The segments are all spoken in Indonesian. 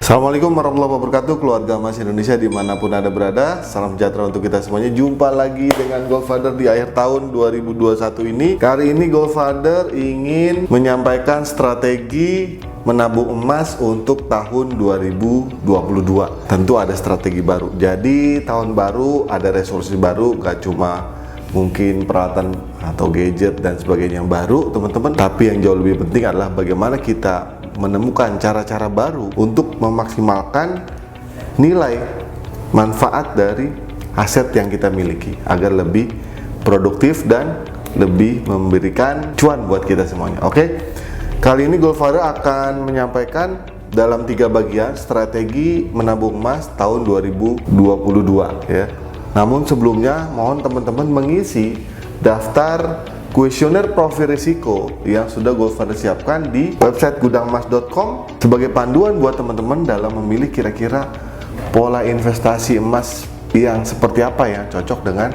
Assalamualaikum warahmatullahi wabarakatuh, keluarga Mas Indonesia dimanapun Anda berada. Salam sejahtera untuk kita semuanya. Jumpa lagi dengan Goldfather di akhir tahun 2021 ini. Kali ini Goldfather ingin menyampaikan strategi menabung emas untuk tahun 2022. Tentu ada strategi baru. Jadi tahun baru ada resolusi baru, gak cuma mungkin peralatan atau gadget dan sebagainya yang baru teman-teman, tapi yang jauh lebih penting adalah bagaimana kita menemukan cara-cara baru untuk memaksimalkan nilai manfaat dari aset yang kita miliki agar lebih produktif dan lebih memberikan cuan buat kita semuanya. Oke, kali ini Goldfather akan menyampaikan dalam 3 bagian strategi menabung emas tahun 2022 ya. Namun sebelumnya mohon teman-teman mengisi daftar kuesioner profil risiko yang sudah Goldfather siapkan di website gudangmas.com sebagai panduan buat teman-teman dalam memilih kira-kira pola investasi emas yang seperti apa yang cocok dengan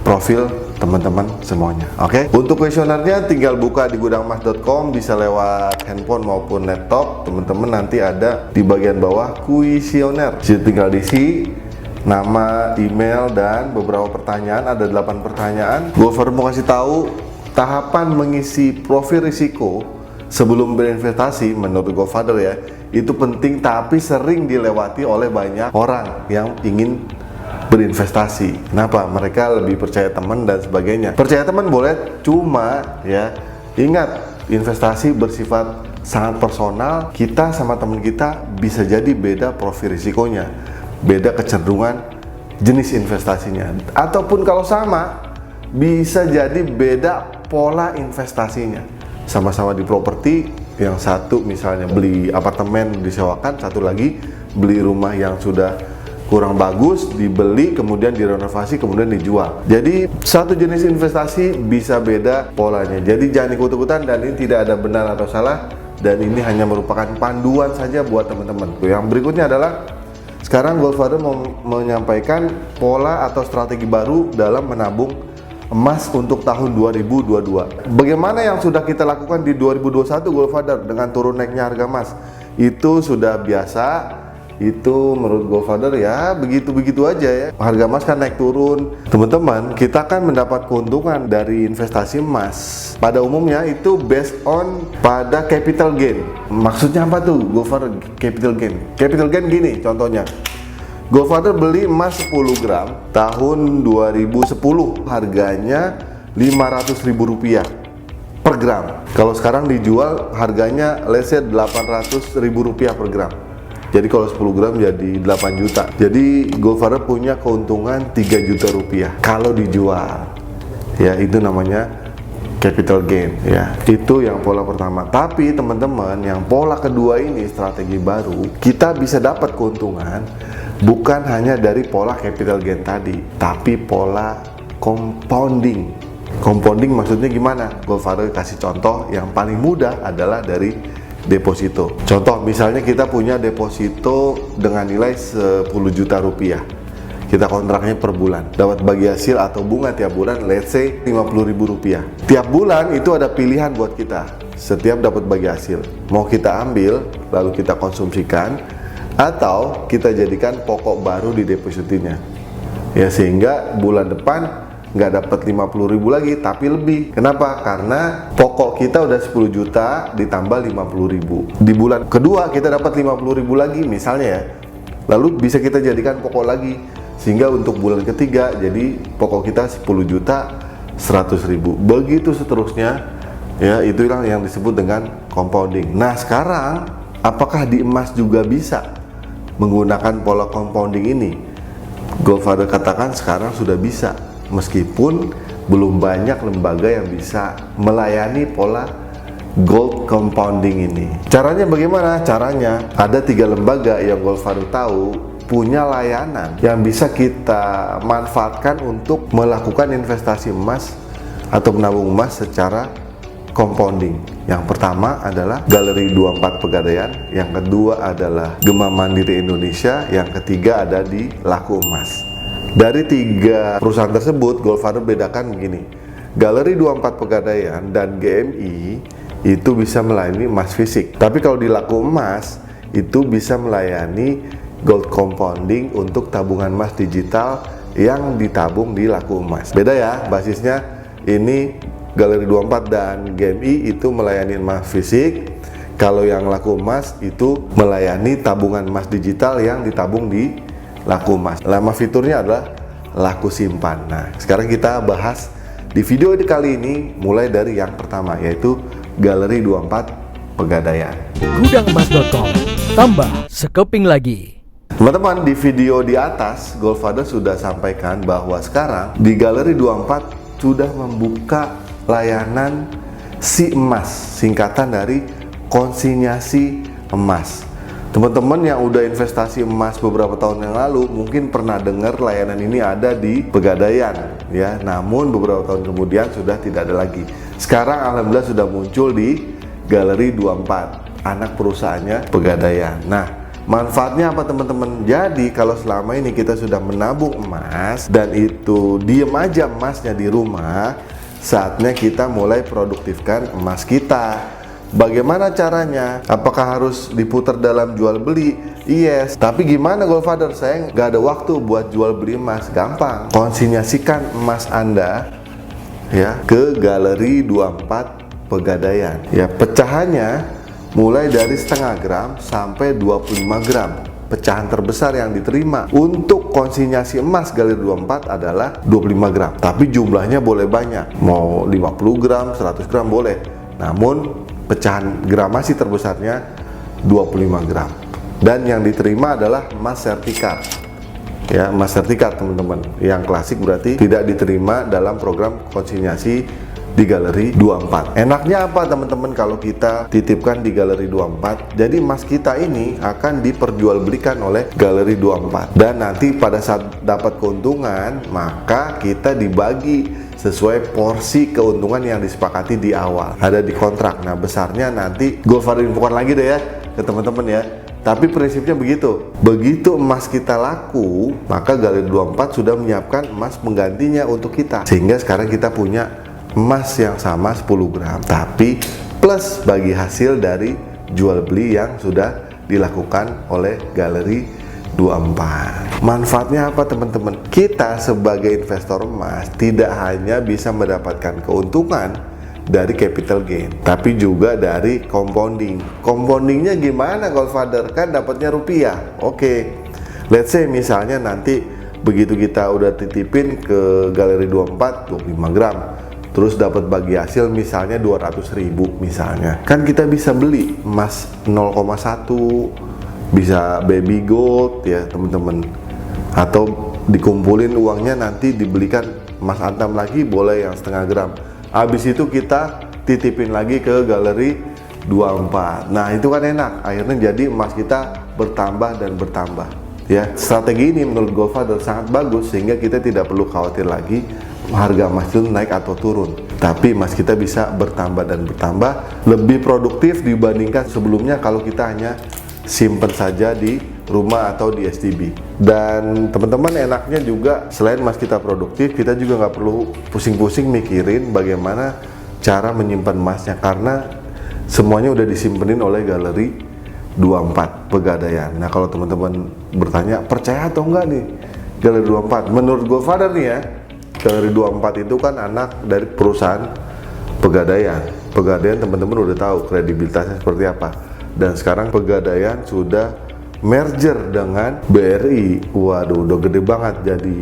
profil teman-teman semuanya. Oke, untuk kuesionernya tinggal buka di gudangmas.com, bisa lewat handphone maupun laptop. Teman-teman nanti ada di bagian bawah kuesioner. Jadi tinggal diisi nama, email, dan beberapa pertanyaan. Ada 8 pertanyaan. Goldfather mau kasih tahu tahapan mengisi profil risiko sebelum berinvestasi. Menurut Goldfather ya, itu penting tapi sering dilewati oleh banyak orang yang ingin berinvestasi. Kenapa? Mereka lebih percaya teman dan sebagainya. Percaya teman boleh, cuma ya ingat, investasi bersifat sangat personal. Kita sama teman kita bisa jadi beda profil risikonya, beda kecenderungan jenis investasinya, ataupun kalau sama bisa jadi beda pola investasinya. Sama-sama di properti, yang satu misalnya beli apartemen disewakan, satu lagi beli rumah yang sudah kurang bagus, dibeli kemudian direnovasi kemudian dijual. Jadi satu jenis investasi bisa beda polanya. Jadi jangan ikut-ikutan, dan ini tidak ada benar atau salah, dan ini hanya merupakan panduan saja buat teman-teman. Yang berikutnya adalah sekarang Goldfather mau menyampaikan pola atau strategi baru dalam menabung emas untuk tahun 2022. Bagaimana yang sudah kita lakukan di 2021 Goldfather dengan turun naiknya harga emas? Itu sudah biasa. Itu menurut Goldfather ya begitu-begitu aja ya. Harga emas kan naik turun. Teman-teman, kita kan mendapat keuntungan dari investasi emas. Pada umumnya itu based on pada capital gain. Maksudnya apa tuh Goldfather capital gain? Capital gain gini contohnya. Goldfather beli emas 10 gram tahun 2010, harganya Rp500.000 per gram. Kalau sekarang dijual harganya let's say Rp800.000 per gram. Jadi kalau 10 gram jadi 8 juta. Jadi Goldfather punya keuntungan 3 juta rupiah kalau dijual. Ya, itu namanya capital gain ya. Itu yang pola pertama. Tapi teman-teman, yang pola kedua ini strategi baru, kita bisa dapat keuntungan bukan hanya dari pola capital gain tadi, tapi pola compounding. Compounding maksudnya gimana? Goldfather kasih contoh yang paling mudah adalah dari deposito. Contoh misalnya kita punya deposito dengan nilai 10 juta rupiah. Kita kontraknya per bulan, dapat bagi hasil atau bunga tiap bulan let's say Rp50.000. Tiap bulan itu ada pilihan buat kita. Setiap dapat bagi hasil, mau kita ambil lalu kita konsumsikan, atau kita jadikan pokok baru di depositonya. Ya, sehingga bulan depan nggak dapat 50.000 lagi tapi lebih. Kenapa? Karena pokok kita udah 10 juta ditambah 50.000. Di bulan kedua kita dapat 50.000 lagi misalnya ya. Lalu bisa kita jadikan pokok lagi, sehingga untuk bulan ketiga jadi pokok kita 10 juta 100.000. Begitu seterusnya ya, itulah yang disebut dengan compounding. Nah, sekarang apakah di emas juga bisa menggunakan pola compounding ini? Goldfather katakan sekarang sudah bisa, meskipun belum banyak lembaga yang bisa melayani pola gold compounding ini. Caranya bagaimana? Caranya ada 3 lembaga yang Goldfather tahu punya layanan yang bisa kita manfaatkan untuk melakukan investasi emas atau menabung emas secara compounding. Yang pertama adalah Galeri 24 Pegadaian, yang kedua adalah Gema Mandiri Indonesia, yang ketiga ada di Laku Emas. Dari 3 perusahaan tersebut, Goldfather bedakan begini. Galeri 24 Pegadaian dan GMI itu bisa melayani emas fisik. Tapi kalau di Laku Emas itu bisa melayani gold compounding untuk tabungan emas digital yang ditabung di Laku Emas. Beda ya basisnya, ini Galeri 24 dan GMI itu melayani emas fisik. Kalau yang Laku Emas itu melayani tabungan emas digital yang ditabung di Laku Emas. Nama fiturnya adalah Laku Simpan. Nah, sekarang kita bahas di video kali ini mulai dari yang pertama, yaitu Galeri 24 Pegadaian. Gudangemas.com, tambah sekeping lagi. Teman-teman, di video di atas Goldfather sudah sampaikan bahwa sekarang di Galeri 24 sudah membuka layanan Si Emas, singkatan dari konsinyasi emas. Teman-teman yang udah investasi emas beberapa tahun yang lalu mungkin pernah dengar layanan ini ada di Pegadaian ya, namun beberapa tahun kemudian sudah tidak ada lagi. Sekarang alhamdulillah sudah muncul di Galeri 24, anak perusahaannya Pegadaian. Nah, manfaatnya apa teman-teman? Jadi kalau selama ini kita sudah menabung emas dan itu diem aja emasnya di rumah, saatnya kita mulai produktifkan emas kita. Bagaimana caranya? Apakah harus diputar dalam jual beli? Yes. Tapi gimana Goldfather? Saya nggak ada waktu buat jual beli emas. Gampang. Konsinyasikan emas Anda ya ke Galeri 24 Pegadaian. Ya, pecahannya mulai dari setengah gram sampai 25 gram. Pecahan terbesar yang diterima untuk konsinyasi emas Galeri 24 adalah 25 gram. Tapi jumlahnya boleh banyak. Mau 50 gram, 100 gram boleh. Namun pecahan gramasi terbesarnya 25 gram. Dan yang diterima adalah emas sertifikat. Ya, emas sertifikat teman-teman. Yang klasik berarti tidak diterima dalam program konsinyasi di Galeri 24. Enaknya apa teman-teman kalau kita titipkan di Galeri 24? Jadi emas kita ini akan diperjualbelikan oleh Galeri 24. Dan nanti pada saat dapat keuntungan, maka kita dibagi sesuai porsi keuntungan yang disepakati di awal. Ada di kontrak. Nah, besarnya nanti Goldfather infokan lagi deh ya ke teman-teman ya. Tapi prinsipnya begitu. Begitu emas kita laku, maka Galeri 24 sudah menyiapkan emas penggantinya untuk kita. Sehingga sekarang kita punya emas yang sama 10 gram, tapi plus bagi hasil dari jual beli yang sudah dilakukan oleh Galeri 24. Manfaatnya apa teman-teman? Kita sebagai investor emas tidak hanya bisa mendapatkan keuntungan dari capital gain, tapi juga dari compounding. Compoundingnya gimana Goldfather? Kan dapatnya rupiah. Oke, let's say misalnya nanti begitu kita udah titipin ke Galeri 24 25 gram, terus dapat bagi hasil misalnya 200.000 misalnya, kan kita bisa beli emas 0,1, bisa baby gold ya teman-teman, atau dikumpulin uangnya nanti dibelikan emas antam lagi boleh yang setengah gram. Habis itu kita titipin lagi ke Galeri 24. Nah itu kan enak, akhirnya jadi emas kita bertambah dan bertambah ya. Strategi ini menurut Goldfather sangat bagus sehingga kita tidak perlu khawatir lagi harga emas itu naik atau turun, tapi emas kita bisa bertambah dan bertambah, lebih produktif dibandingkan sebelumnya kalau kita hanya simpen saja di rumah atau di STB. Dan teman-teman enaknya juga selain emas kita produktif, kita juga nggak perlu pusing-pusing mikirin bagaimana cara menyimpan emasnya, karena semuanya udah disimpenin oleh Galeri 24 Pegadaian. Nah kalau teman-teman bertanya percaya atau enggak nih Galeri 24, menurut Goldfather nih ya, Galeri 24 itu kan anak dari perusahaan Pegadaian. Pegadaian teman-teman udah tahu kredibilitasnya seperti apa. Dan sekarang Pegadaian sudah merger dengan BRI. Waduh, udah gede banget jadi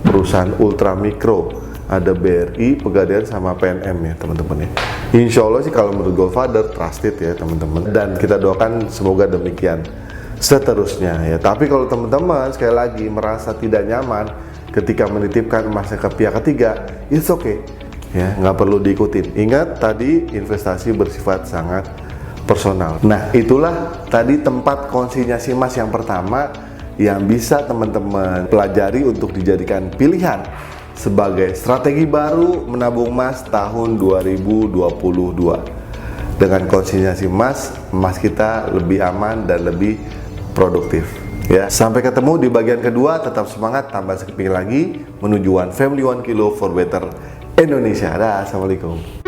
perusahaan ultra mikro. Ada BRI, Pegadaian sama PNM ya teman-teman ya. Insya Allah sih kalau menurut Goldfather trusted ya teman-teman. Dan kita doakan semoga demikian seterusnya ya. Tapi kalau teman-teman sekali lagi merasa tidak nyaman ketika menitipkan emasnya ke pihak ketiga, it's okay ya, nggak perlu diikutin. Ingat tadi investasi bersifat sangat personal. Nah itulah tadi tempat konsinyasi emas yang pertama yang bisa teman-teman pelajari untuk dijadikan pilihan sebagai strategi baru menabung emas tahun 2022. Dengan konsinyasi emas, emas kita lebih aman dan lebih produktif. Ya, sampai ketemu di bagian kedua. Tetap semangat, tambah sekeping lagi menuju One Family One Kilo for Better Indonesia. Dah, assalamualaikum.